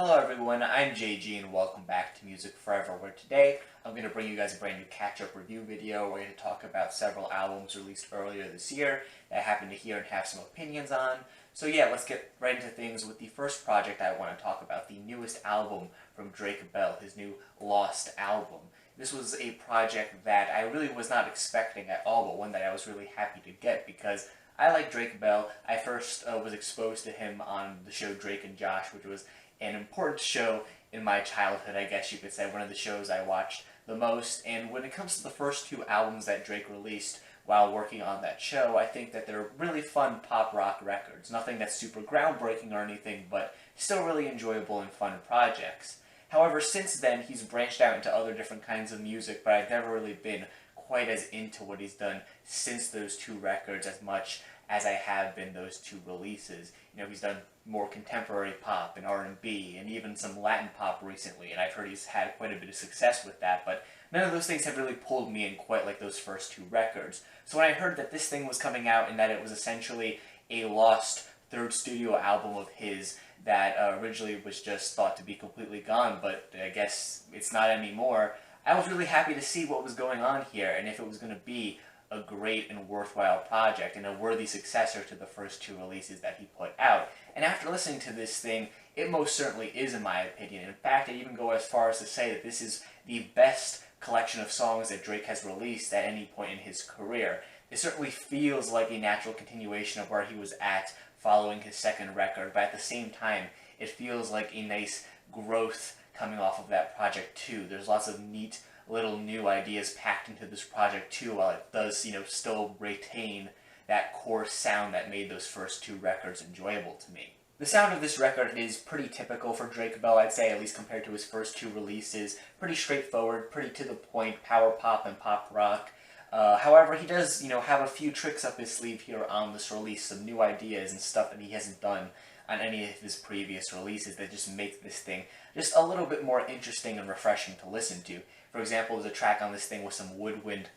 Hello everyone, I'm JG and welcome back to Music Forever, where today I'm going to bring you guys a brand new catch-up review video. We're going to talk about several albums released earlier this year that I happen to hear and have some opinions on. So yeah, let's get right into things with the first project I want to talk about, the newest album from Drake Bell, his new Lost album. This was a project that I really was not expecting at all, but one that I was really happy to get because I like Drake Bell. I first was exposed to him on the show Drake and Josh, which was an important show in my childhood, I guess you could say, one of the shows I watched the most. And when it comes to the first two albums that Drake released while working on that show, I think that they're really fun pop rock records. Nothing that's super groundbreaking or anything, but still really enjoyable and fun projects. However, since then, he's branched out into other different kinds of music, but I've never really been quite as into what he's done since those two records as much as I have been those two releases. You know, he's done more contemporary pop and R&B and even some Latin pop recently, and I've heard he's had quite a bit of success with that, but none of those things have really pulled me in quite like those first two records. So when I heard that this thing was coming out and that it was essentially a lost third studio album of his that originally was just thought to be completely gone, but I guess it's not anymore, I was really happy to see what was going on here and if it was going to be a great and worthwhile project and a worthy successor to the first two releases that he put out. And after listening to this thing, it most certainly is, in my opinion. In fact, I even go as far as to say that this is the best collection of songs that Drake has released at any point in his career. It certainly feels like a natural continuation of where he was at following his second record, but at the same time, it feels like a nice growth coming off of that project too. There's lots of neat little new ideas packed into this project too, while it does, still retain that core sound that made those first two records enjoyable to me. The sound of this record is pretty typical for Drake Bell, I'd say, at least compared to his first two releases. Pretty straightforward, pretty to the point, power pop and pop rock. However, he does, have a few tricks up his sleeve here on this release, some new ideas and stuff that he hasn't done on any of his previous releases that just make this thing just a little bit more interesting and refreshing to listen to. For example, there's a track on this thing with some woodwind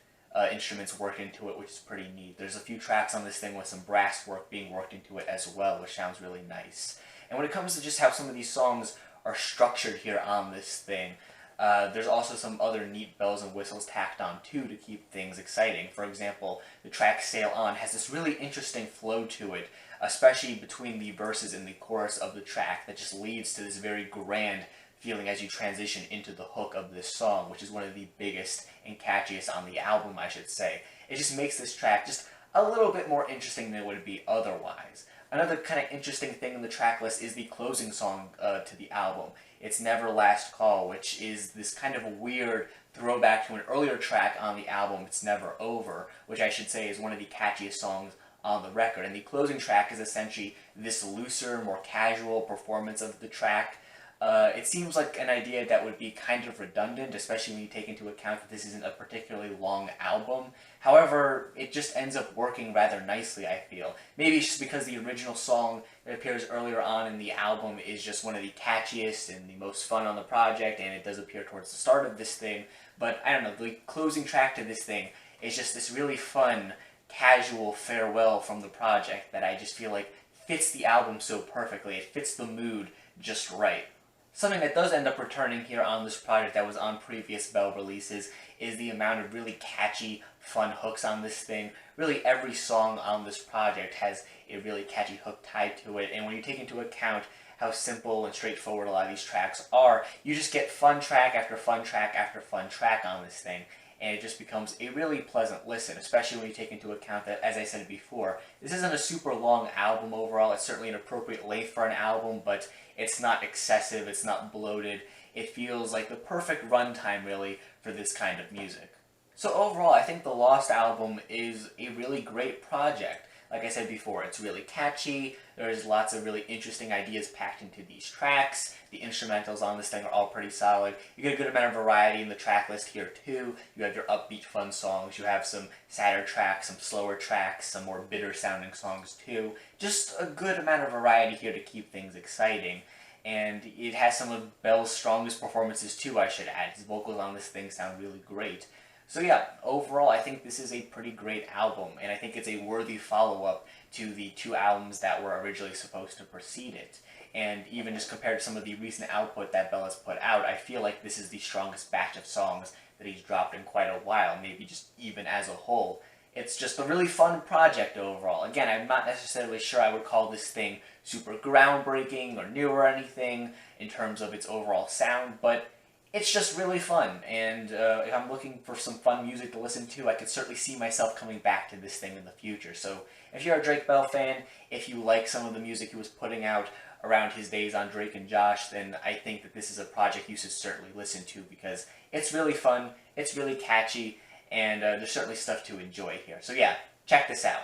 instruments worked into it, which is pretty neat. There's a few tracks on this thing with some brass work being worked into it as well, which sounds really nice. And when it comes to just how some of these songs are structured here on this thing, there's also some other neat bells and whistles tacked on too to keep things exciting. For example, the track Sail On has this really interesting flow to it, especially between the verses and the chorus of the track, that just leads to this very grand feeling as you transition into the hook of this song, which is one of the biggest and catchiest on the album, I should say. It just makes this track just a little bit more interesting than it would be otherwise. Another kind of interesting thing in the track list is the closing song to the album. It's Never Last Call, which is this kind of weird throwback to an earlier track on the album, It's Never Over, which I should say is one of the catchiest songs on the record. And the closing track is essentially this looser, more casual performance of the track. It seems like an idea that would be kind of redundant, especially when you take into account that this isn't a particularly long album. However, it just ends up working rather nicely, I feel. Maybe it's just because the original song that appears earlier on in the album is just one of the catchiest and the most fun on the project, and it does appear towards the start of this thing. But, I don't know, the closing track to this thing is just this really fun, casual farewell from the project that I just feel like fits the album so perfectly. It fits the mood just right. Something that does end up returning here on this project that was on previous Bell releases is the amount of really catchy, fun hooks on this thing. Really every song on this project has a really catchy hook tied to it, and when you take into account how simple and straightforward a lot of these tracks are, you just get fun track after fun track after fun track on this thing, and it just becomes a really pleasant listen, especially when you take into account that, as I said before, this isn't a super long album overall. It's certainly an appropriate length for an album, but it's not excessive, it's not bloated. It feels like the perfect runtime, really, for this kind of music. So overall, I think the Lost album is a really great project. Like I said before, it's really catchy, there's lots of really interesting ideas packed into these tracks, the instrumentals on this thing are all pretty solid, you get a good amount of variety in the track list here too. You have your upbeat fun songs, you have some sadder tracks, some slower tracks, some more bitter sounding songs too. Just a good amount of variety here to keep things exciting. And it has some of Bell's strongest performances too, I should add. His vocals on this thing sound really great. So yeah, overall I think this is a pretty great album, and I think it's a worthy follow-up to the two albums that were originally supposed to precede it. and even just compared to some of the recent output that Bella's put out, I feel like this is the strongest batch of songs that he's dropped in quite a while, maybe just even as a whole. It's just a really fun project overall. Again, I'm not necessarily sure I would call this thing super groundbreaking or new or anything in terms of its overall sound, but it's just really fun, and if I'm looking for some fun music to listen to, I could certainly see myself coming back to this thing in the future. So if you're a Drake Bell fan, if you like some of the music he was putting out around his days on Drake and Josh, then I think that this is a project you should certainly listen to, because it's really fun, it's really catchy, and there's certainly stuff to enjoy here. So yeah, check this out.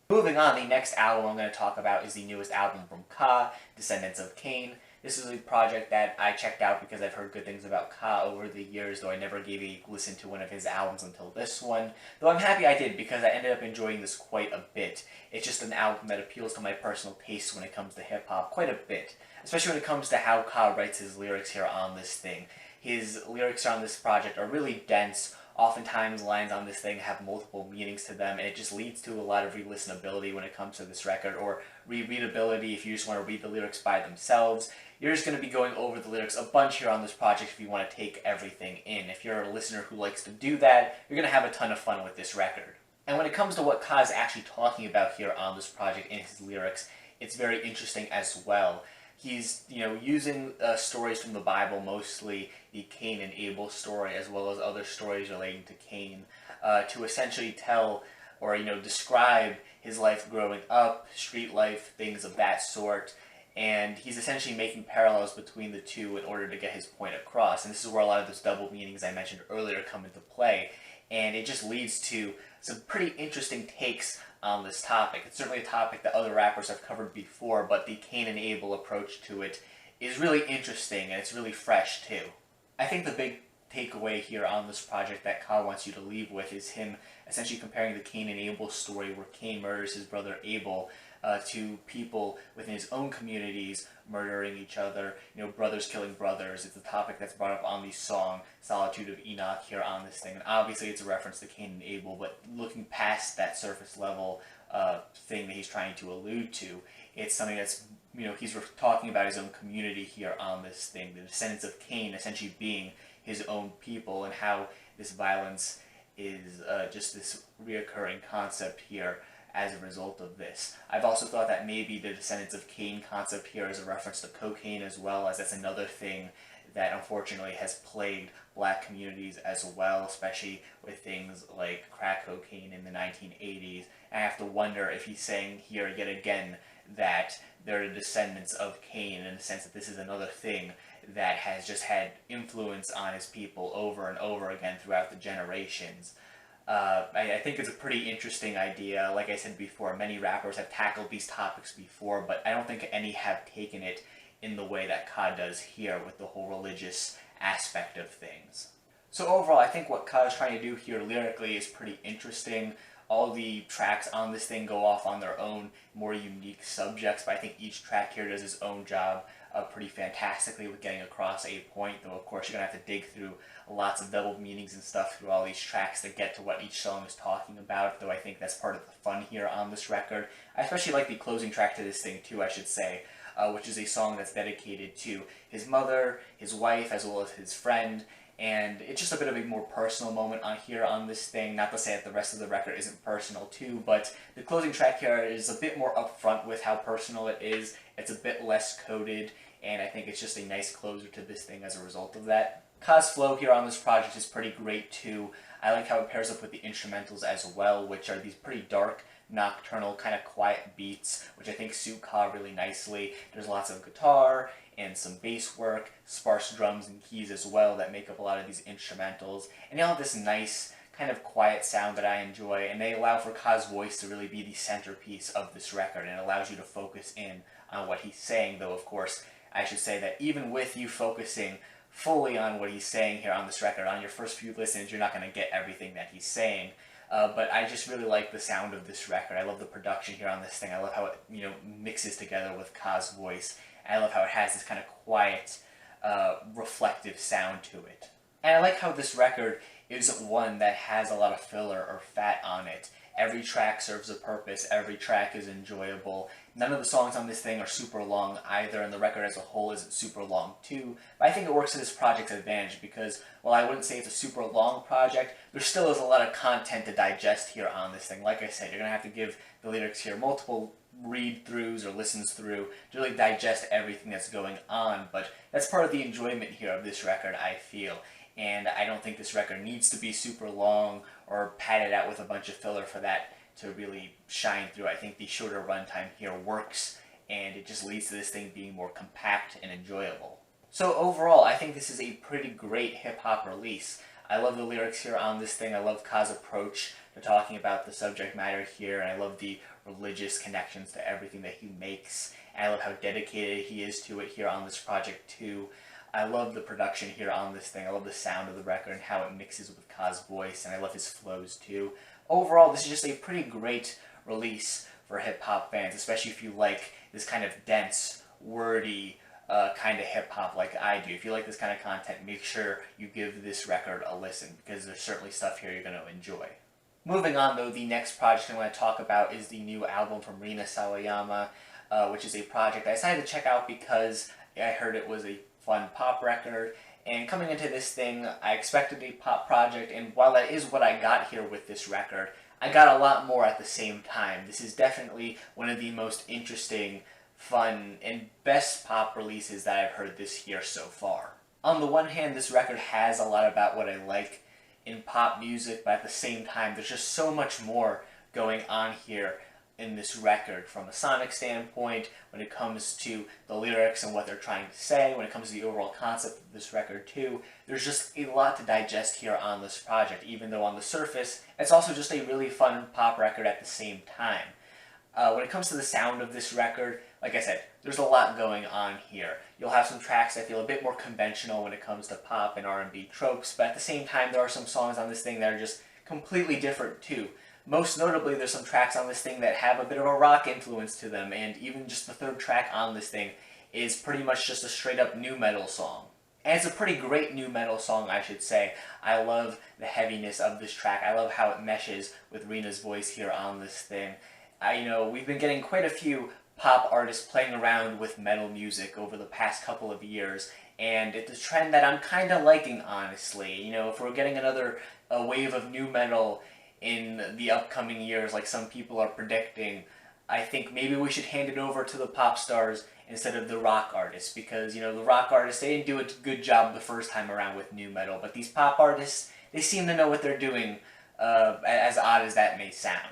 Moving on, the next album I'm going to talk about is the newest album from Ka, Descendants of Cain. This is a project that I checked out because I've heard good things about Ka over the years, though I never gave a listen to one of his albums until this one. Though I'm happy I did, because I ended up enjoying this quite a bit. It's just an album that appeals to my personal taste when it comes to hip-hop quite a bit, especially when it comes to how Ka writes his lyrics here on this thing. His lyrics on this project are really dense. Oftentimes lines on this thing have multiple meanings to them, and it just leads to a lot of re-listenability when it comes to this record, or rereadability if you just want to read the lyrics by themselves. You're just going to be going over the lyrics a bunch here on this project if you want to take everything in. If you're a listener who likes to do that, you're going to have a ton of fun with this record. And when it comes to what Ka is actually talking about here on this project in his lyrics, it's very interesting as well. He's, using stories from the Bible, mostly the Cain and Abel story, as well as other stories relating to Cain, to essentially tell or, describe his life growing up, street life, things of that sort. And he's essentially making parallels between the two in order to get his point across. And this is where a lot of those double meanings I mentioned earlier come into play. And it just leads to some pretty interesting takes on this topic. It's certainly a topic that other rappers have covered before, but the Cain and Abel approach to it is really interesting, and it's really fresh too. I think the big takeaway here on this project that Ka wants you to leave with is him essentially comparing the Cain and Abel story, where Cain murders his brother Abel, to people within his own communities murdering each other, brothers killing brothers. It's a topic that's brought up on the song Solitude of Enoch here on this thing. And obviously it's a reference to Cain and Abel, but looking past that surface level thing that he's trying to allude to, it's something that's, he's talking about his own community here on this thing, the descendants of Cain essentially being his own people, and how this violence is just this reoccurring concept here as a result of this. I've also thought that maybe the Descendants of Cain concept here is a reference to cocaine as well, as that's another thing that unfortunately has plagued black communities as well, especially with things like crack cocaine in the 1980s. And I have to wonder if he's saying here yet again that they're the descendants of Cain, in the sense that this is another thing that has just had influence on his people over and over again throughout the generations. I think it's a pretty interesting idea. Like I said before, many rappers have tackled these topics before, but I don't think any have taken it in the way that Ka does here with the whole religious aspect of things. So overall, I think what Ka is trying to do here lyrically is pretty interesting. All the tracks on this thing go off on their own more unique subjects, but I think each track here does its own job pretty fantastically with getting across a point, though of course you're going to have to dig through lots of double meanings and stuff through all these tracks to get to what each song is talking about, though I think that's part of the fun here on this record. I especially like the closing track to this thing too, I should say, which is a song that's dedicated to his mother, his wife, as well as his friend, and it's just a bit of a more personal moment on here on this thing. Not to say that the rest of the record isn't personal too, but the closing track here is a bit more upfront with how personal it is. It's a bit less coded, and I think it's just a nice closer to this thing as a result of that. Ka's flow here on this project is pretty great too. I like how it pairs up with the instrumentals as well, which are these pretty dark, nocturnal, kind of quiet beats, which I think suit Ka really nicely. There's lots of guitar and some bass work, sparse drums and keys as well that make up a lot of these instrumentals. And they all have this nice, kind of quiet sound that I enjoy, and they allow for Ka's voice to really be the centerpiece of this record, and it allows you to focus in on what he's saying, though of course I should say that even with you focusing fully on what he's saying here on this record, on your first few listens, you're not going to get everything that he's saying. But I just really like the sound of this record. I love the production here on this thing. I love how it, mixes together with Ka's voice. And I love how it has this kind of quiet, reflective sound to it. And I like how this record isn't one that has a lot of filler or fat on it. Every track serves a purpose, every track is enjoyable. None of the songs on this thing are super long either, and the record as a whole isn't super long too. But I think it works to this project's advantage because, while I wouldn't say it's a super long project, there still is a lot of content to digest here on this thing. Like I said, you're going to have to give the lyrics here multiple read-throughs or listens through to really digest everything that's going on, but that's part of the enjoyment here of this record, I feel. And I don't think this record needs to be super long or padded out with a bunch of filler for that to really shine through. I think the shorter runtime here works, and it just leads to this thing being more compact and enjoyable. So overall, I think this is a pretty great hip-hop release. I love the lyrics here on this thing. I love Ka's approach to talking about the subject matter here, and I love the religious connections to everything that he makes. And I love how dedicated he is to it here on this project too. I love the production here on this thing. I love the sound of the record and how it mixes with Ka's voice, and I love his flows too. Overall, this is just a pretty great release for hip-hop fans, especially if you like this kind of dense, wordy, kind of hip-hop like I do. If you like this kind of content, make sure you give this record a listen, because there's certainly stuff here you're going to enjoy. Moving on, though, the next project I want to talk about is the new album from Rina Sawayama, which is a project I decided to check out because I heard it was a fun pop record. And coming into this thing, I expected a pop project, and while that is what I got here with this record, I got a lot more at the same time. This is definitely one of the most interesting, fun, and best pop releases that I've heard this year so far. On the one hand, this record has a lot about what I like in pop music, but at the same time, there's just so much more going on here in this record from a sonic standpoint, when it comes to the lyrics and what they're trying to say, when it comes to the overall concept of this record too. There's just a lot to digest here on this project, even though on the surface, it's also just a really fun pop record at the same time. When it comes to the sound of this record, like I said, there's a lot going on here. You'll have some tracks that feel a bit more conventional when it comes to pop and R&B tropes, but at the same time, there are some songs on this thing that are just completely different too. Most notably, there's some tracks on this thing that have a bit of a rock influence to them, and even just the third track on this thing is pretty much just a straight-up nu metal song. And it's a pretty great nu metal song, I should say. I love the heaviness of this track. I love how it meshes with Rina's voice here on this thing. We've been getting quite a few pop artists playing around with metal music over the past couple of years, and it's a trend that I'm kind of liking, honestly. If we're getting another wave of nu metal in the upcoming years, like some people are predicting, I think maybe we should hand it over to the pop stars instead of the rock artists, because, the rock artists, they didn't do a good job the first time around with nu metal, but these pop artists, they seem to know what they're doing, as odd as that may sound.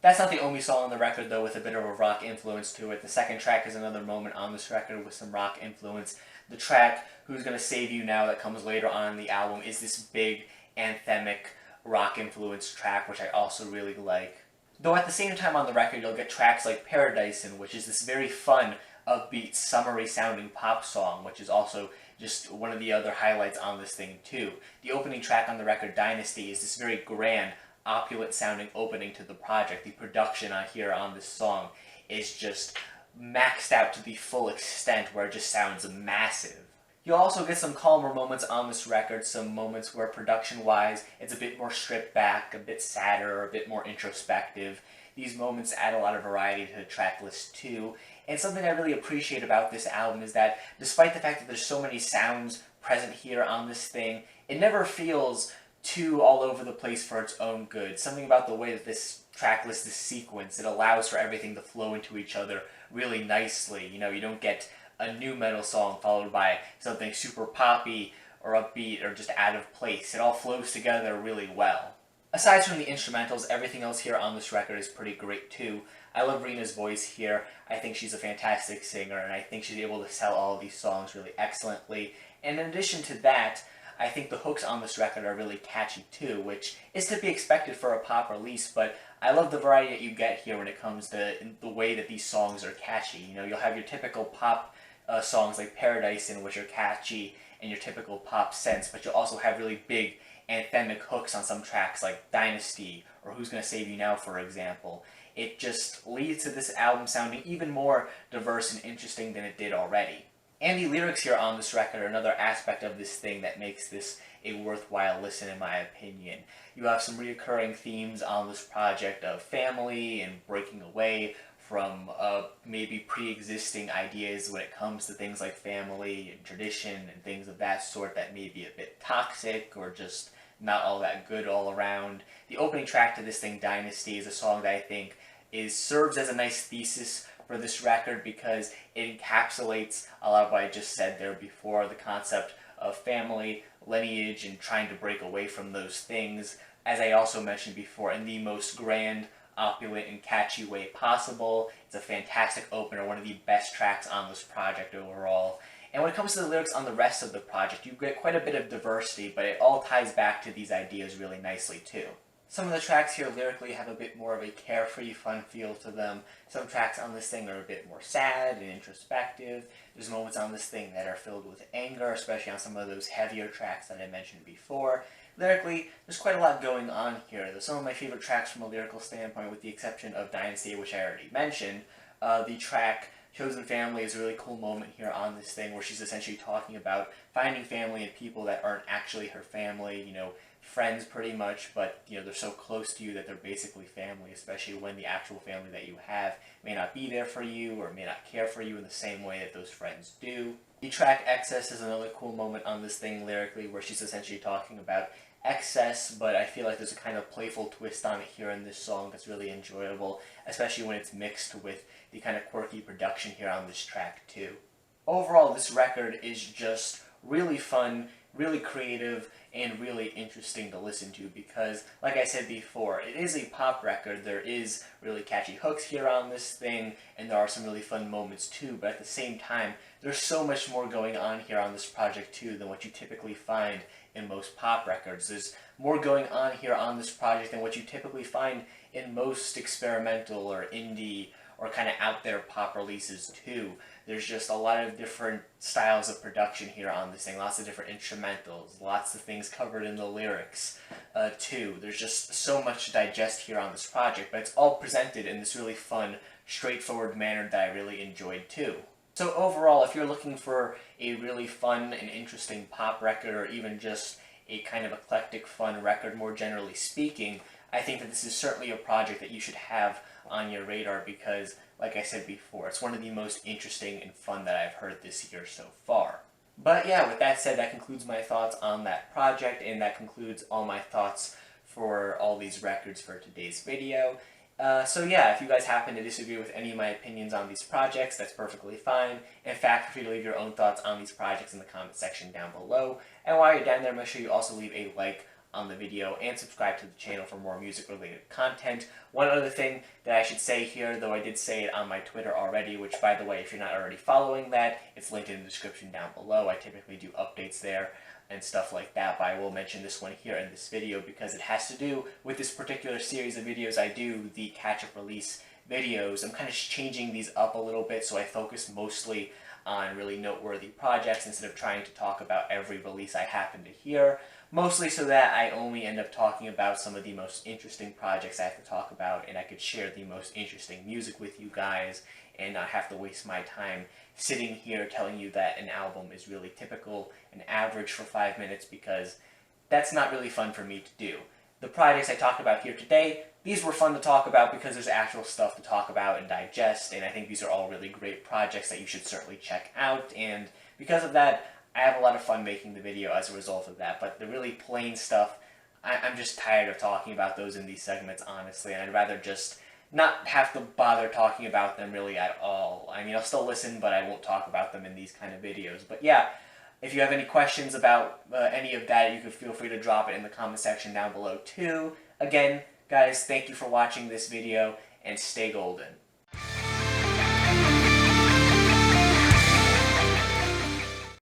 That's not the only song on the record, though, with a bit of a rock influence to it. The second track is another moment on this record with some rock influence. The track, Who's Gonna Save You Now, that comes later on in the album, is this big, anthemic, rock-influenced track, which I also really like. Though at the same time on the record, you'll get tracks like Paradise, which is this very fun, upbeat, summery-sounding pop song, which is also just one of the other highlights on this thing, too. The opening track on the record, Dynasty, is this very grand, opulent-sounding opening to the project. The production on here on this song is just maxed out to the full extent, where it just sounds massive. You'll also get some calmer moments on this record, some moments where production-wise it's a bit more stripped back, a bit sadder, a bit more introspective. These moments add a lot of variety to the track list too. And something I really appreciate about this album is that despite the fact that there's so many sounds present here on this thing, it never feels too all over the place for its own good. Something about the way that this track list is sequenced, it allows for everything to flow into each other really nicely. You don't get a nu metal song followed by something super poppy or upbeat or just out of place. It all flows together really well. Aside from the instrumentals, everything else here on this record is pretty great too. I love Rina's voice here. I think she's a fantastic singer, and I think she's able to sell all of these songs really excellently. And in addition to that, I think the hooks on this record are really catchy too, which is to be expected for a pop release, but I love the variety that you get here when it comes to the way that these songs are catchy. You'll have your typical pop songs like Paradise, which are catchy in your typical pop sense, but you'll also have really big anthemic hooks on some tracks like Dynasty or Who's Gonna Save You Now, for example. It just leads to this album sounding even more diverse and interesting than it did already. And the lyrics here on this record are another aspect of this thing that makes this a worthwhile listen, in my opinion. You have some recurring themes on this project of family and breaking away from maybe pre-existing ideas when it comes to things like family and tradition and things of that sort that may be a bit toxic or just not all that good all around. The opening track to this thing, Dynasty, is a song that I think serves as a nice thesis for this record because it encapsulates a lot of what I just said there before, the concept of family, lineage, and trying to break away from those things, as I also mentioned before, in the most grand, opulent, and catchy way possible. It's a fantastic opener, one of the best tracks on this project overall. And when it comes to the lyrics on the rest of the project, you get quite a bit of diversity, but it all ties back to these ideas really nicely too. Some of the tracks here lyrically have a bit more of a carefree, fun feel to them. Some tracks on this thing are a bit more sad and introspective. There's moments on this thing that are filled with anger, especially on some of those heavier tracks that I mentioned before. Lyrically, there's quite a lot going on here. There's some of my favorite tracks from a lyrical standpoint, with the exception of Dynasty, which I already mentioned. The track Chosen Family is a really cool moment here on this thing where she's essentially talking about finding family and people that aren't actually her family, you know, friends pretty much, but you know, they're so close to you that they're basically family, especially when the actual family that you have may not be there for you or may not care for you in the same way that those friends do. The track Excess is another cool moment on this thing lyrically where she's essentially talking about excess, but I feel like there's a kind of playful twist on it here in this song that's really enjoyable, especially when it's mixed with the kind of quirky production here on this track too. Overall, this record is just really fun, really creative, and really interesting to listen to because, like I said before, it is a pop record. There is really catchy hooks here on this thing, and there are some really fun moments too, but at the same time, there's so much more going on here on this project too than what you typically find in most pop records. There's more going on here on this project than what you typically find in most experimental or indie or kind of out there pop releases too. There's just a lot of different styles of production here on this thing, lots of different instrumentals, lots of things covered in the lyrics too. There's just so much to digest here on this project, but it's all presented in this really fun, straightforward manner that I really enjoyed too. So overall, if you're looking for a really fun and interesting pop record, or even just a kind of eclectic, fun record more generally speaking, I think that this is certainly a project that you should have on your radar because, like I said before, it's one of the most interesting and fun that I've heard this year so far. But yeah, with that said, that concludes my thoughts on that project, and that concludes all my thoughts for all these records for today's video. So yeah, if you guys happen to disagree with any of my opinions on these projects, that's perfectly fine. In fact, feel free to leave your own thoughts on these projects in the comment section down below. And while you're down there, make sure you also leave a like on the video and subscribe to the channel for more music related content. One other thing that I should say here, though I did say it on my Twitter already, which by the way, if you're not already following that, it's linked in the description down below. I typically do updates there and stuff like that, but I will mention this one here in this video because it has to do with this particular series of videos I do, the catch-up release videos. I'm kind of changing these up a little bit so I focus mostly on really noteworthy projects instead of trying to talk about every release I happen to hear. Mostly so that I only end up talking about some of the most interesting projects I have to talk about, and I could share the most interesting music with you guys and not have to waste my time sitting here telling you that an album is really typical and average for 5 minutes, because that's not really fun for me to do. The projects I talked about here today, these were fun to talk about because there's actual stuff to talk about and digest, and I think these are all really great projects that you should certainly check out, and because of that, I have a lot of fun making the video as a result of that. But the really plain stuff, I'm just tired of talking about those in these segments, honestly, and I'd rather just not have to bother talking about them really at all. I mean, I'll still listen, but I won't talk about them in these kind of videos. But yeah, if you have any questions about any of that, you can feel free to drop it in the comment section down below too. Again, guys, thank you for watching this video, and stay golden.